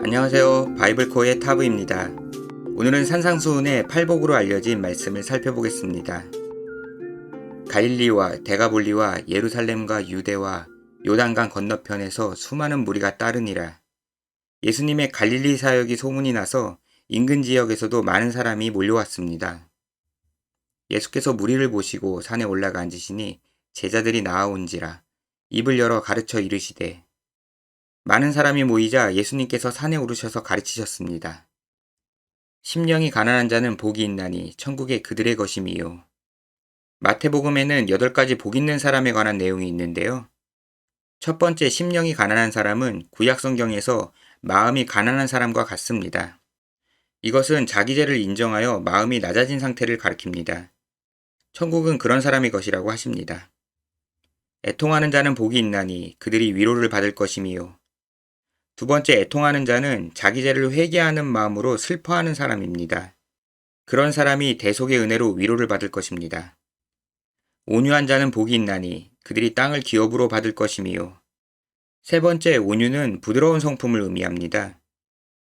안녕하세요. 바이블코의 타브입니다. 오늘은 산상수훈의 팔복으로 알려진 말씀을 살펴보겠습니다. 갈릴리와 데가볼리와 예루살렘과 유대와 요단강 건너편에서 수많은 무리가 따르니라. 예수님의 갈릴리 사역이 소문이 나서 인근 지역에서도 많은 사람이 몰려왔습니다. 예수께서 무리를 보시고 산에 올라가 앉으시니 제자들이 나아온지라 입을 열어 가르쳐 이르시되 많은 사람이 모이자 예수님께서 산에 오르셔서 가르치셨습니다. 심령이 가난한 자는 복이 있나니 천국에 그들의 것임이요. 마태복음에는 8가지 복 있는 사람에 관한 내용이 있는데요. 첫 번째 심령이 가난한 사람은 구약성경에서 마음이 가난한 사람과 같습니다. 이것은 자기 죄를 인정하여 마음이 낮아진 상태를 가리킵니다. 천국은 그런 사람의 것이라고 하십니다. 애통하는 자는 복이 있나니 그들이 위로를 받을 것임이요. 두 번째 애통하는 자는 자기 죄를 회개하는 마음으로 슬퍼하는 사람입니다. 그런 사람이 대속의 은혜로 위로를 받을 것입니다. 온유한 자는 복이 있나니 그들이 땅을 기업으로 받을 것임이요. 세 번째 온유는 부드러운 성품을 의미합니다.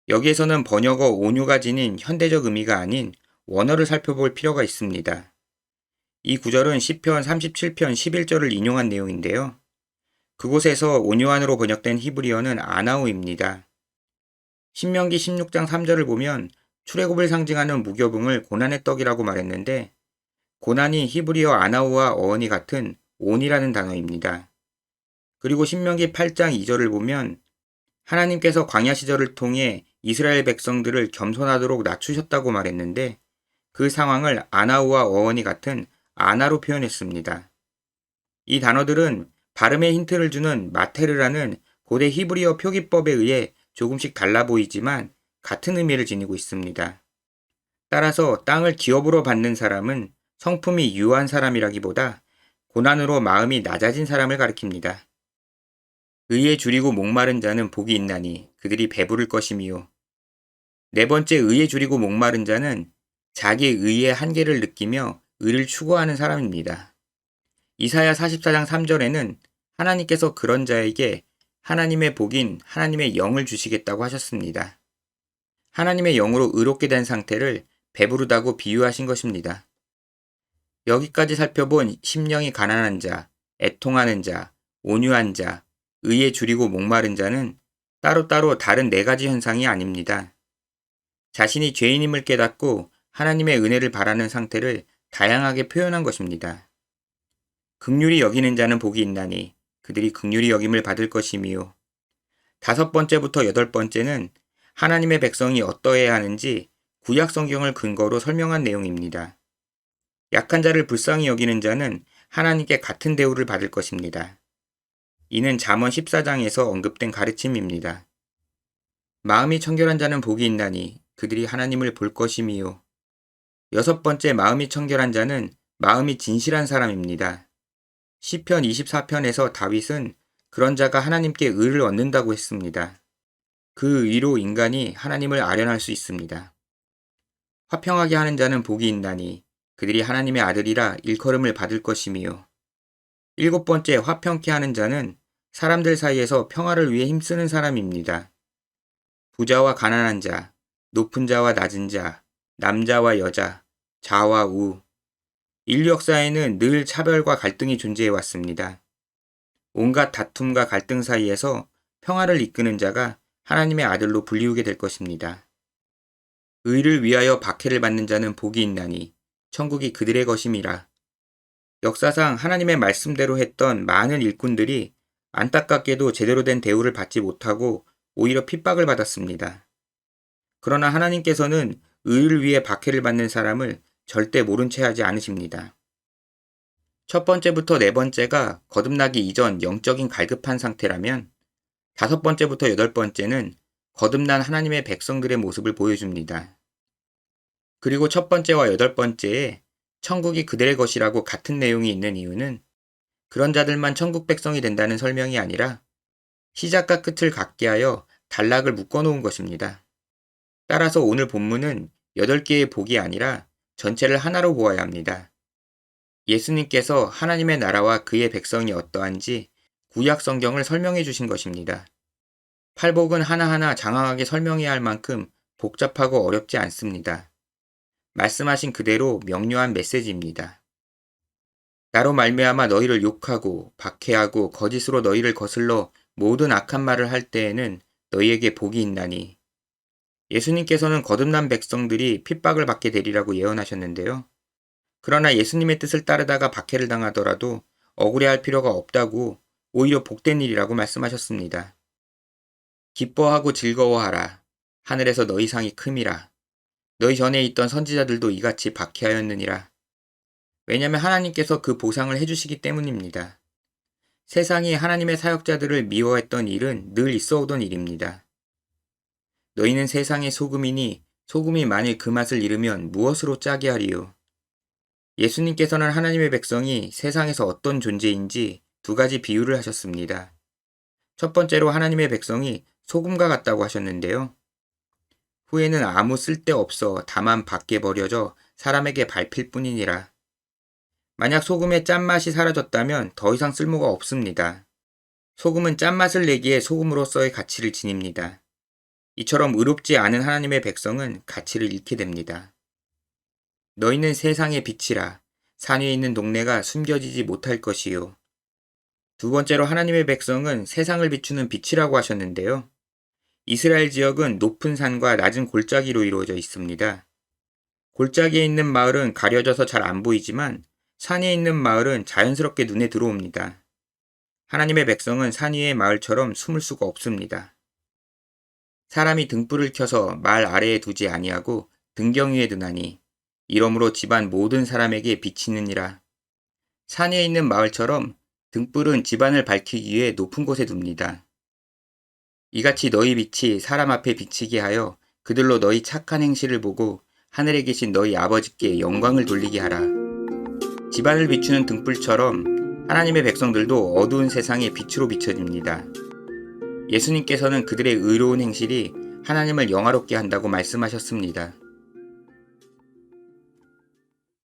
여기에서는 번역어 온유가 지닌 현대적 의미가 아닌 원어를 살펴볼 필요가 있습니다. 이 구절은 시편 37편 11절을 인용한 내용인데요. 그곳에서 온유한으로 번역된 히브리어는 아나우입니다. 신명기 16장 3절을 보면 출애굽을 상징하는 무교붕을 고난의 떡이라고 말했는데 고난이 히브리어 아나우와 어원이 같은 온이라는 단어입니다. 그리고 신명기 8장 2절을 보면 하나님께서 광야 시절을 통해 이스라엘 백성들을 겸손하도록 낮추셨다고 말했는데 그 상황을 아나우와 어원이 같은 아나로 표현했습니다. 이 단어들은 발음에 힌트를 주는 마테르라는 고대 히브리어 표기법에 의해 조금씩 달라 보이지만 같은 의미를 지니고 있습니다. 따라서 땅을 기업으로 받는 사람은 성품이 유한 사람이라기보다 고난으로 마음이 낮아진 사람을 가리킵니다. 의에 줄이고 목마른 자는 복이 있나니 그들이 배부를 것임이요. 네 번째 의에 줄이고 목마른 자는 자기 의의 한계를 느끼며 의를 추구하는 사람입니다. 이사야 44장 3절에는 하나님께서 그런 자에게 하나님의 복인 하나님의 영을 주시겠다고 하셨습니다. 하나님의 영으로 의롭게 된 상태를 배부르다고 비유하신 것입니다. 여기까지 살펴본 심령이 가난한 자, 애통하는 자, 온유한 자, 의에 줄이고 목마른 자는 따로따로 다른 4가지 현상이 아닙니다. 자신이 죄인임을 깨닫고 하나님의 은혜를 바라는 상태를 다양하게 표현한 것입니다. 긍휼히 여기는 자는 복이 있나니 그들이 긍휼히 여김을 받을 것이미요. 5번째부터 8번째는 하나님의 백성이 어떠해야 하는지 구약 성경을 근거로 설명한 내용입니다. 약한 자를 불쌍히 여기는 자는 하나님께 같은 대우를 받을 것입니다. 이는 잠언 14장에서 언급된 가르침입니다. 마음이 청결한 자는 복이 있나니 그들이 하나님을 볼 것이미요. 6번째 마음이 청결한 자는 마음이 진실한 사람입니다. 시편 24편에서 다윗은 그런 자가 하나님께 의를 얻는다고 했습니다. 그 의로 인간이 하나님을 아련할 수 있습니다. 화평하게 하는 자는 복이 있나니 그들이 하나님의 아들이라 일컬음을 받을 것이미요. 7번째 화평케 하는 자는 사람들 사이에서 평화를 위해 힘쓰는 사람입니다. 부자와 가난한 자, 높은 자와 낮은 자, 남자와 여자, 자와 우. 인류 역사에는 늘 차별과 갈등이 존재해 왔습니다. 온갖 다툼과 갈등 사이에서 평화를 이끄는 자가 하나님의 아들로 불리우게 될 것입니다. 의를 위하여 박해를 받는 자는 복이 있나니 천국이 그들의 것임이라. 역사상 하나님의 말씀대로 했던 많은 일꾼들이 안타깝게도 제대로 된 대우를 받지 못하고 오히려 핍박을 받았습니다. 그러나 하나님께서는 의를 위해 박해를 받는 사람을 절대 모른 채 하지 않으십니다. 첫 번째부터 4번째가 거듭나기 이전 영적인 갈급한 상태라면 5번째부터 8번째는 거듭난 하나님의 백성들의 모습을 보여줍니다. 그리고 첫 번째와 8번째에 천국이 그들의 것이라고 같은 내용이 있는 이유는 그런 자들만 천국 백성이 된다는 설명이 아니라 시작과 끝을 같게 하여 단락을 묶어놓은 것입니다. 따라서 오늘 본문은 8개의 복이 아니라 전체를 하나로 보아야 합니다. 예수님께서 하나님의 나라와 그의 백성이 어떠한지 구약 성경을 설명해 주신 것입니다. 팔복은 하나하나 장황하게 설명해야 할 만큼 복잡하고 어렵지 않습니다. 말씀하신 그대로 명료한 메시지입니다. 나로 말미암아 너희를 욕하고 박해하고 거짓으로 너희를 거슬러 모든 악한 말을 할 때에는 너희에게 복이 있나니. 예수님께서는 거듭난 백성들이 핍박을 받게 되리라고 예언하셨는데요. 그러나 예수님의 뜻을 따르다가 박해를 당하더라도 억울해할 필요가 없다고, 오히려 복된 일이라고 말씀하셨습니다. 기뻐하고 즐거워하라. 하늘에서 너희 상이 큼이라. 너희 전에 있던 선지자들도 이같이 박해하였느니라. 왜냐하면 하나님께서 그 보상을 해주시기 때문입니다. 세상이 하나님의 사역자들을 미워했던 일은 늘 있어오던 일입니다. 너희는 세상의 소금이니 소금이 만일 그 맛을 잃으면 무엇으로 짜게 하리요. 예수님께서는 하나님의 백성이 세상에서 어떤 존재인지 두 가지 비유를 하셨습니다. 첫 번째로 하나님의 백성이 소금과 같다고 하셨는데요. 후에는 아무 쓸데없어 다만 밖에 버려져 사람에게 밟힐 뿐이니라. 만약 소금의 짠맛이 사라졌다면 더 이상 쓸모가 없습니다. 소금은 짠맛을 내기에 소금으로서의 가치를 지닙니다. 이처럼 의롭지 않은 하나님의 백성은 가치를 잃게 됩니다. 너희는 세상의 빛이라. 산 위에 있는 동네가 숨겨지지 못할 것이요. 두 번째로 하나님의 백성은 세상을 비추는 빛이라고 하셨는데요. 이스라엘 지역은 높은 산과 낮은 골짜기로 이루어져 있습니다. 골짜기에 있는 마을은 가려져서 잘 안 보이지만 산 위에 있는 마을은 자연스럽게 눈에 들어옵니다. 하나님의 백성은 산 위의 마을처럼 숨을 수가 없습니다. 사람이 등불을 켜서 말 아래에 두지 아니하고 등경 위에 두나니 이러므로 집안 모든 사람에게 비치느니라. 산 위에 있는 마을처럼 등불은 집안을 밝히기 위해 높은 곳에 둡니다. 이같이 너희 빛이 사람 앞에 비치게 하여 그들로 너희 착한 행실을 보고 하늘에 계신 너희 아버지께 영광을 돌리게 하라. 집안을 비추는 등불처럼 하나님의 백성들도 어두운 세상에 빛으로 비춰집니다. 예수님께서는 그들의 의로운 행실이 하나님을 영화롭게 한다고 말씀하셨습니다.